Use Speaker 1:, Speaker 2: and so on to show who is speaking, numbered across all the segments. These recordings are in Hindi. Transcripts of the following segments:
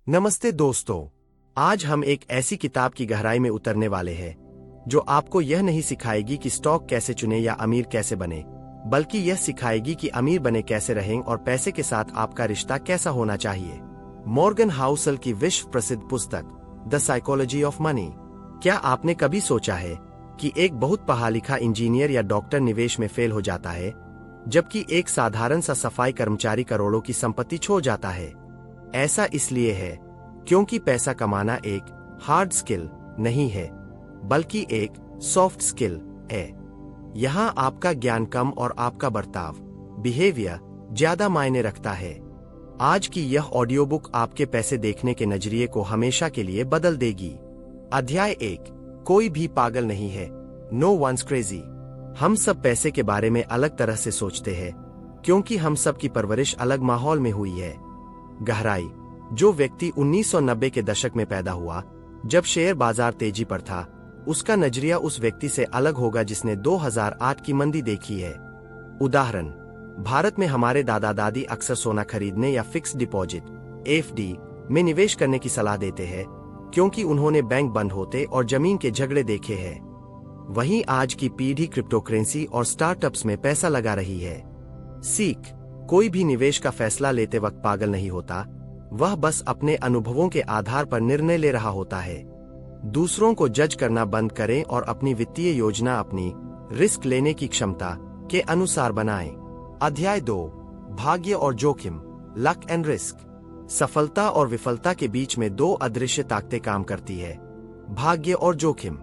Speaker 1: नमस्ते दोस्तों। आज हम एक ऐसी किताब की गहराई में उतरने वाले हैं जो आपको यह नहीं सिखाएगी कि स्टॉक कैसे चुने या अमीर कैसे बने, बल्कि यह सिखाएगी कि अमीर बने कैसे रहें और पैसे के साथ आपका रिश्ता कैसा होना चाहिए। मॉर्गन हाउसल की विश्व प्रसिद्ध पुस्तक द साइकोलॉजी ऑफ मनी। क्या आपने कभी सोचा है कि एक बहुत पढ़ा लिखा इंजीनियर या डॉक्टर निवेश में फेल हो जाता है, जबकि एक साधारण सा सफाई कर्मचारी करोड़ों की संपत्ति छोड़ जाता है? ऐसा इसलिए है क्योंकि पैसा कमाना एक हार्ड स्किल नहीं है, बल्कि एक सॉफ्ट स्किल है। यहाँ आपका ज्ञान कम और आपका बर्ताव बिहेवियर ज्यादा मायने रखता है। आज की यह ऑडियो बुक आपके पैसे देखने के नजरिए को हमेशा के लिए बदल देगी। अध्याय 1। कोई भी पागल नहीं है। No one's crazy. हम सब पैसे के बारे में अलग तरह से सोचते हैं क्योंकि हम सब की परवरिश अलग माहौल में हुई है। गहराई। जो व्यक्ति 1990 के दशक में पैदा हुआ, जब शेयर बाजार तेजी पर था, उसका नजरिया उस व्यक्ति से अलग होगा जिसने 2008 की मंदी देखी है। उदाहरण, भारत में हमारे दादा दादी अक्सर सोना खरीदने या फिक्स डिपॉजिट (एफडी) में निवेश करने की सलाह देते हैं क्योंकि उन्होंने बैंक बंद होते और जमीन के झगड़े देखे हैं। वहीं आज की पीढ़ी क्रिप्टोकरेंसी और स्टार्टअप्स में पैसा लगा रही है। सीख। कोई भी निवेश का फैसला लेते वक्त पागल नहीं होता, वह बस अपने अनुभवों के आधार पर निर्णय ले रहा होता है। दूसरों को जज करना बंद करें और अपनी वित्तीय योजना अपनी रिस्क लेने की क्षमता के अनुसार बनाएं। अध्याय 2। भाग्य और जोखिम, लक एंड रिस्क। सफलता और विफलता के बीच में दो अदृश्य ताकतें काम करती है, भाग्य और जोखिम।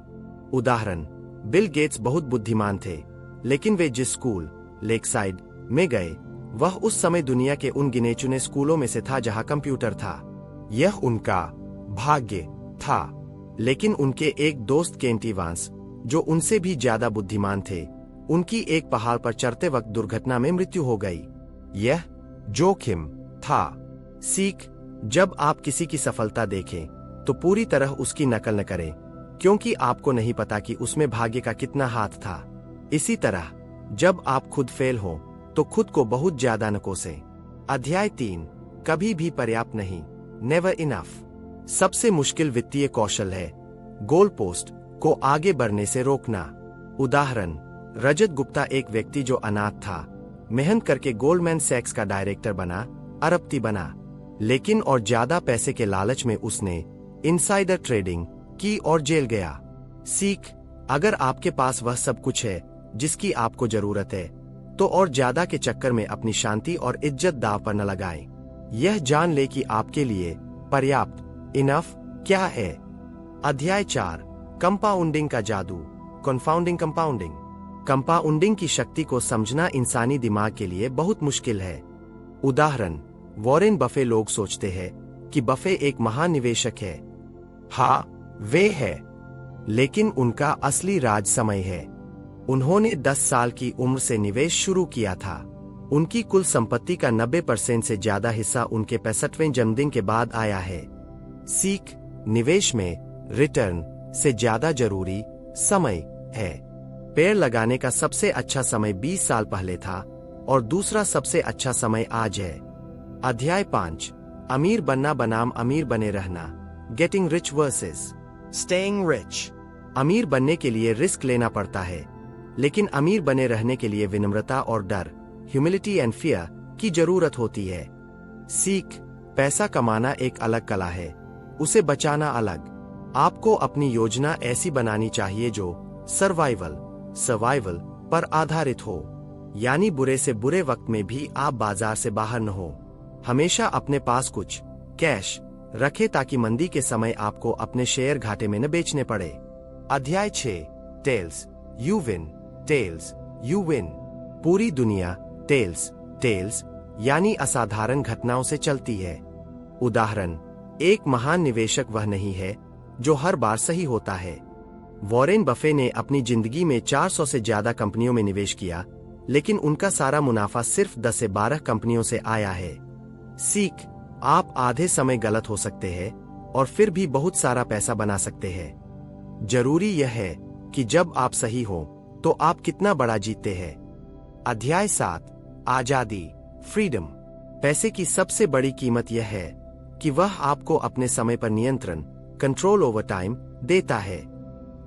Speaker 1: उदाहरण, बिल गेट्स बहुत बुद्धिमान थे, लेकिन वे जिस स्कूल लेकसाइड में गए, वह उस समय दुनिया के उन गिने चुने स्कूलों में से था जहां कंप्यूटर था। यह उनका भाग्य था। लेकिन उनके एक दोस्त केंट इवांस, जो उनसे भी ज्यादा बुद्धिमान थे, उनकी एक पहाड़ पर चढ़ते वक्त दुर्घटना में मृत्यु हो गई। यह जोखिम था। सीख। जब आप किसी की सफलता देखें तो पूरी तरह उसकी नकल न करें, क्योंकि आपको नहीं पता कि उसमें भाग्य का कितना हाथ था। इसी तरह जब आप खुद फेल हो तो खुद को बहुत ज्यादा न कोसें। अध्याय 3। कभी भी पर्याप्त नहीं, नेवर इनफ। सबसे मुश्किल वित्तीय कौशल है गोल पोस्ट को आगे बढ़ने से रोकना। उदाहरण, रजत गुप्ता एक व्यक्ति जो अनाथ था, मेहनत करके गोल्डमैन सैक्स का डायरेक्टर बना, अरबपति बना, लेकिन और ज्यादा पैसे के लालच में उसने इनसाइडर ट्रेडिंग की और जेल गया। सीख। अगर आपके पास वह सब कुछ है जिसकी आपको जरूरत है, तो और ज्यादा के चक्कर में अपनी शांति और इज्जत दांव पर न लगाएं। यह जान ले कि आपके लिए पर्याप्त इनफ क्या है। अध्याय 4। कंपाउंडिंग का जादू, कन्फाउंडिंग कंपाउंडिंग। कंपाउंडिंग की शक्ति को समझना इंसानी दिमाग के लिए बहुत मुश्किल है। उदाहरण, वॉरेन बफे। लोग सोचते हैं कि बफे एक महान निवेशक है। हाँ, वे है, लेकिन उनका असली राज समय है। उन्होंने 10 साल की उम्र से निवेश शुरू किया था। उनकी कुल संपत्ति का 90% से ज्यादा हिस्सा उनके 65वें जन्मदिन के बाद आया है। सीख। निवेश में रिटर्न से ज्यादा जरूरी समय है। पेड़ लगाने का सबसे अच्छा समय 20 साल पहले था और दूसरा सबसे अच्छा समय आज है। अध्याय 5। अमीर बनना बनाम अमीर बने रहना, getting rich versus staying rich. अमीर बनने के लिए रिस्क लेना पड़ता है, लेकिन अमीर बने रहने के लिए विनम्रता और डर, ह्यूमिलिटी एंड फियर की जरूरत होती है। सीख। पैसा कमाना एक अलग कला है, उसे बचाना अलग। आपको अपनी योजना ऐसी बनानी चाहिए जो सर्वाइवल पर आधारित हो, यानी बुरे से बुरे वक्त में भी आप बाजार से बाहर न हो। हमेशा अपने पास कुछ कैश रखें ताकि मंदी के समय आपको अपने शेयर घाटे में न बेचने पड़े। अध्याय 6। Tails, you win, tails, you win. पूरी दुनिया टेल्स यानी असाधारण घटनाओं से चलती है। उदाहरण, एक महान निवेशक वह नहीं है जो हर बार सही होता है। वॉरेन बफे ने अपनी जिंदगी में 400 से ज्यादा कंपनियों में निवेश किया, लेकिन उनका सारा मुनाफा सिर्फ 10 से 12 कंपनियों से आया है। सीख। आप आधे समय गलत हो सकते हैं और फिर भी बहुत सारा पैसा बना सकते हैं। जरूरी यह है कि जब आप सही हो तो आप कितना बड़ा जीतते हैं। अध्याय 7। आजादी, फ्रीडम। पैसे की सबसे बड़ी कीमत यह है कि वह आपको अपने समय पर नियंत्रण, कंट्रोल ओवर टाइम देता है।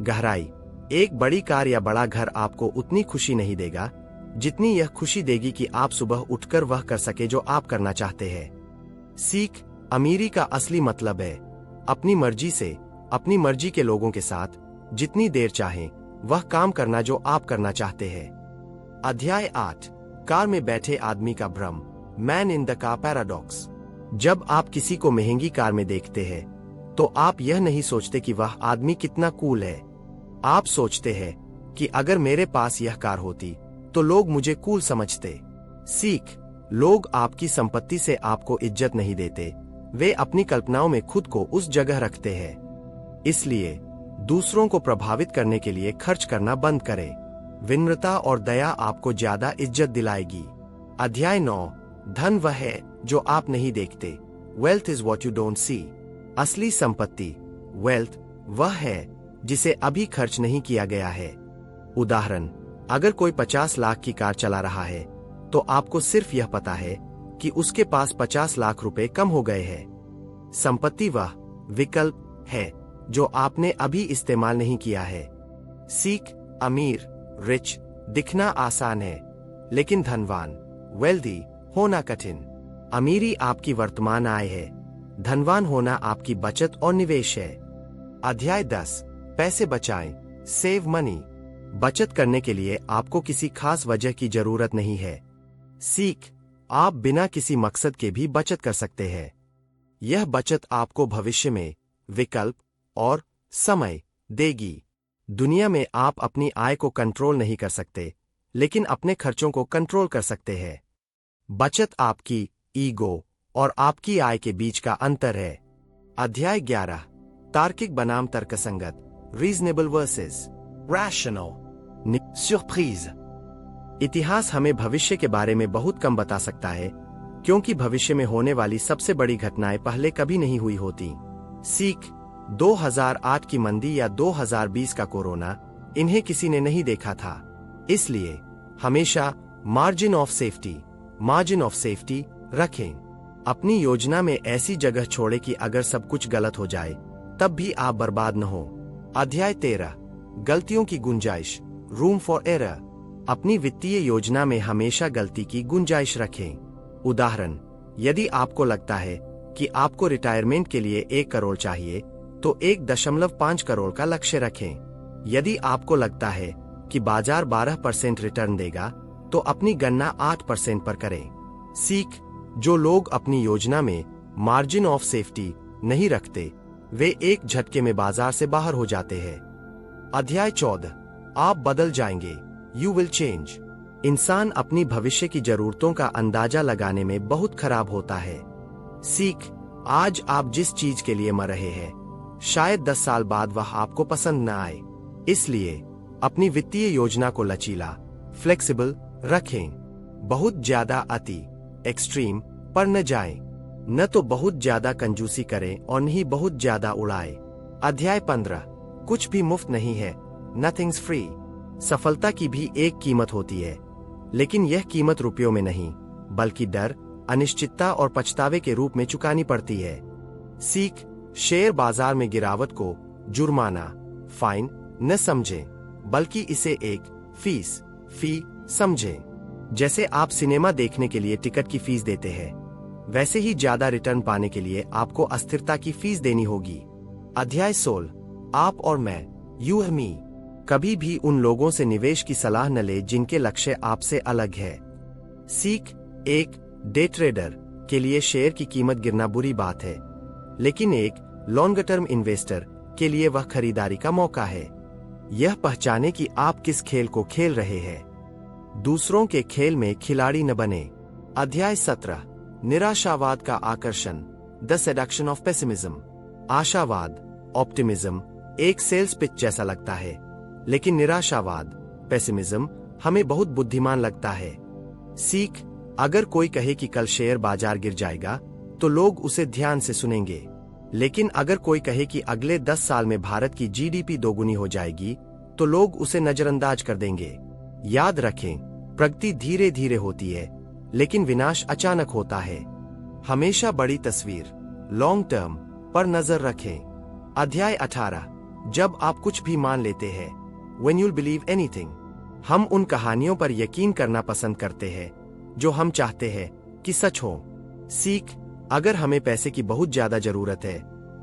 Speaker 1: गहराई, एक बड़ी कार या बड़ा घर आपको उतनी खुशी नहीं देगा जितनी यह खुशी देगी कि आप सुबह उठकर वह कर सके जो आप करना चाहते हैं। सीख, अमीरी का असली मतलब है अपनी मर्जी से, अपनी मर्जी के लोगों के साथ जितनी देर चाहें वह काम करना जो आप करना चाहते हैं। अध्याय 8, कार में बैठे आदमी का भ्रम, man in the car paradox. जब आप किसी को महंगी कार में देखते हैं तो आप यह नहीं सोचते कि वह आदमी कितना कूल है। आप सोचते हैं कि अगर मेरे पास यह कार होती तो लोग मुझे कूल समझते। सीख, लोग आपकी संपत्ति से आपको इज्जत नहीं देते, वे अपनी कल्पनाओं में खुद को उस जगह रखते हैं। इसलिए दूसरों को प्रभावित करने के लिए खर्च करना बंद करें। विनम्रता और दया आपको ज्यादा इज्जत दिलाएगी। अध्याय 9, धन वह है जो आप नहीं देखते। Wealth is what you don't see. असली संपत्ति, वेल्थ, वह है जिसे अभी खर्च नहीं किया गया है। उदाहरण, अगर कोई 50 लाख की कार चला रहा है तो आपको सिर्फ यह पता है कि उसके पास 50 लाख रुपए कम हो गए हैं। संपत्ति वह विकल्प है जो आपने अभी इस्तेमाल नहीं किया है। सीख, अमीर, रिच दिखना आसान है लेकिन धनवान, वेल्दी, होना कठिन। अमीरी आपकी वर्तमान आय है, धनवान होना आपकी बचत और निवेश है। अध्याय 10, पैसे बचाएं, सेव मनी। बचत करने के लिए आपको किसी खास वजह की जरूरत नहीं है। सीख, आप बिना किसी मकसद के भी बचत कर सकते हैं। यह बचत आपको भविष्य में विकल्प और समय देगी। दुनिया में आप अपनी आय को कंट्रोल नहीं कर सकते, लेकिन अपने खर्चों को कंट्रोल कर सकते हैं। बचत आपकी ईगो और आपकी आय के बीच का अंतर है। अध्याय 11, तार्किक बनाम तर्कसंगत, रीजनेबल वर्सेस रैशनल। सरप्राइज, इतिहास हमें भविष्य के बारे में बहुत कम बता सकता है क्योंकि भविष्य में होने वाली सबसे बड़ी घटनाएं पहले कभी नहीं हुई होती। सीख, 2008 की मंदी या 2020 का कोरोना, इन्हें किसी ने नहीं देखा था। इसलिए हमेशा मार्जिन ऑफ सेफ्टी रखें। अपनी योजना में ऐसी जगह छोड़े कि अगर सब कुछ गलत हो जाए तब भी आप बर्बाद न हो। अध्याय 13, गलतियों की गुंजाइश, रूम फॉर एरर। अपनी वित्तीय योजना में हमेशा गलती की गुंजाइश रखें। उदाहरण, यदि आपको लगता है कि आपको रिटायरमेंट के लिए 1 करोड़ चाहिए तो 1.5 करोड़ का लक्ष्य रखें। यदि आपको लगता है कि बाजार 12% रिटर्न देगा तो अपनी गणना 8% पर करें। सीख, जो लोग अपनी योजना में मार्जिन ऑफ सेफ्टी नहीं रखते वे एक झटके में बाजार से बाहर हो जाते हैं। अध्याय 14, आप बदल जाएंगे, यू विल चेंज। इंसान अपनी भविष्य की जरूरतों का अंदाजा लगाने में बहुत खराब होता है। सीख, आज आप जिस चीज के लिए मर रहे हैं शायद 10 साल बाद वह आपको पसंद न आए। इसलिए अपनी वित्तीय योजना को लचीला, फ्लेक्सिबल रखें। बहुत ज्यादा अति एक्सट्रीम पर न जाएं, न तो बहुत ज्यादा कंजूसी करें और न ही बहुत ज्यादा उड़ाएं। अध्याय 15, कुछ भी मुफ्त नहीं है, नथिंग्स फ्री। सफलता की भी एक कीमत होती है, लेकिन यह कीमत रुपयों में नहीं बल्कि डर, अनिश्चितता और पछतावे के रूप में चुकानी पड़ती है। सीख, शेयर बाजार में गिरावट को जुर्माना, फाइन न समझें बल्कि इसे एक फी समझें। जैसे आप सिनेमा देखने के लिए टिकट की फीस देते हैं, वैसे ही ज्यादा रिटर्न पाने के लिए आपको अस्थिरता की फीस देनी होगी। अध्याय 16, आप और मैं, यू एंड मी। कभी भी उन लोगों से निवेश की सलाह न ले जिनके लक्ष्य आपसे अलग है। सीख, एक डे ट्रेडर के लिए शेयर की कीमत गिरना बुरी बात है, लेकिन एक लॉन्ग टर्म इन्वेस्टर के लिए वह खरीदारी का मौका है। यह पहचाने कि आप किस खेल को खेल रहे हैं। दूसरों के खेल में खिलाड़ी न बने। अध्याय 17, निराशावाद का आकर्षण, द सेडक्शन ऑफ पेसिमिज्म। आशावाद, ऑप्टिमिज्म एक सेल्स पिच जैसा लगता है, लेकिन निराशावाद, पेसिमिज्म हमें बहुत बुद्धिमान लगता है। सीख, अगर कोई कहे कि कल शेयर बाजार गिर जाएगा तो लोग उसे ध्यान से सुनेंगे, लेकिन अगर कोई कहे कि अगले 10 साल में भारत की जीडीपी दोगुनी हो जाएगी तो लोग उसे नजरअंदाज कर देंगे। याद रखें, प्रगति धीरे धीरे होती है लेकिन विनाश अचानक होता है। हमेशा बड़ी तस्वीर, लॉन्ग टर्म पर नजर रखें। अध्याय 18, जब आप कुछ भी मान लेते हैं, When you'll believe anything। हम उन कहानियों पर यकीन करना पसंद करते हैं जो हम चाहते हैं कि सच हो। सीख, अगर हमें पैसे की बहुत ज्यादा जरूरत है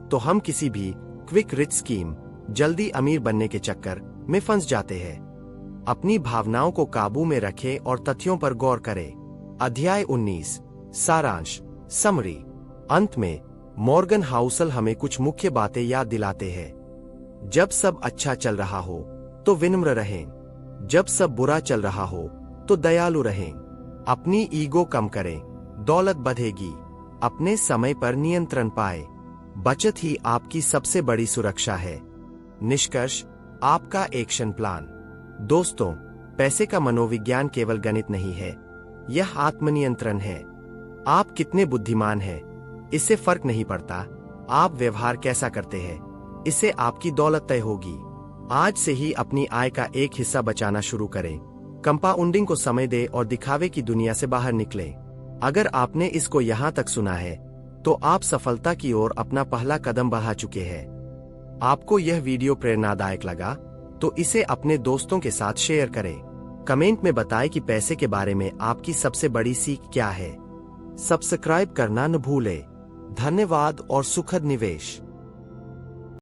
Speaker 1: तो हम किसी भी क्विक रिच स्कीम, जल्दी अमीर बनने के चक्कर में फंस जाते हैं। अपनी भावनाओं को काबू में रखें और तथ्यों पर गौर करें। अध्याय 19, सारांश, समरी। अंत में मॉर्गन हाउसल हमें कुछ मुख्य बातें याद दिलाते हैं। जब सब अच्छा चल रहा हो तो विनम्र रहें, जब सब बुरा चल रहा हो तो दयालु रहें। अपनी ईगो कम करें, दौलत बढ़ेगी। अपने समय पर नियंत्रण पाए, बचत ही आपकी सबसे बड़ी सुरक्षा है। निष्कर्ष, आपका एक्शन प्लान। दोस्तों, पैसे का मनोविज्ञान केवल गणित नहीं है, यह आत्मनियंत्रण है। आप कितने बुद्धिमान हैं, इससे फर्क नहीं पड़ता। आप व्यवहार कैसा करते हैं, इससे आपकी दौलत तय होगी। आज से ही अपनी आय का एक हिस्सा बचाना शुरू करें। कंपाउंडिंग को समय दें और दिखावे की दुनिया से बाहर निकलें। अगर आपने इसको यहाँ तक सुना है तो आप सफलता की ओर अपना पहला कदम बढ़ा चुके हैं। आपको यह वीडियो प्रेरणादायक लगा तो इसे अपने दोस्तों के साथ शेयर करें। कमेंट में बताएं कि पैसे के बारे में आपकी सबसे बड़ी सीख क्या है। सब्सक्राइब करना न भूलें। धन्यवाद और सुखद निवेश।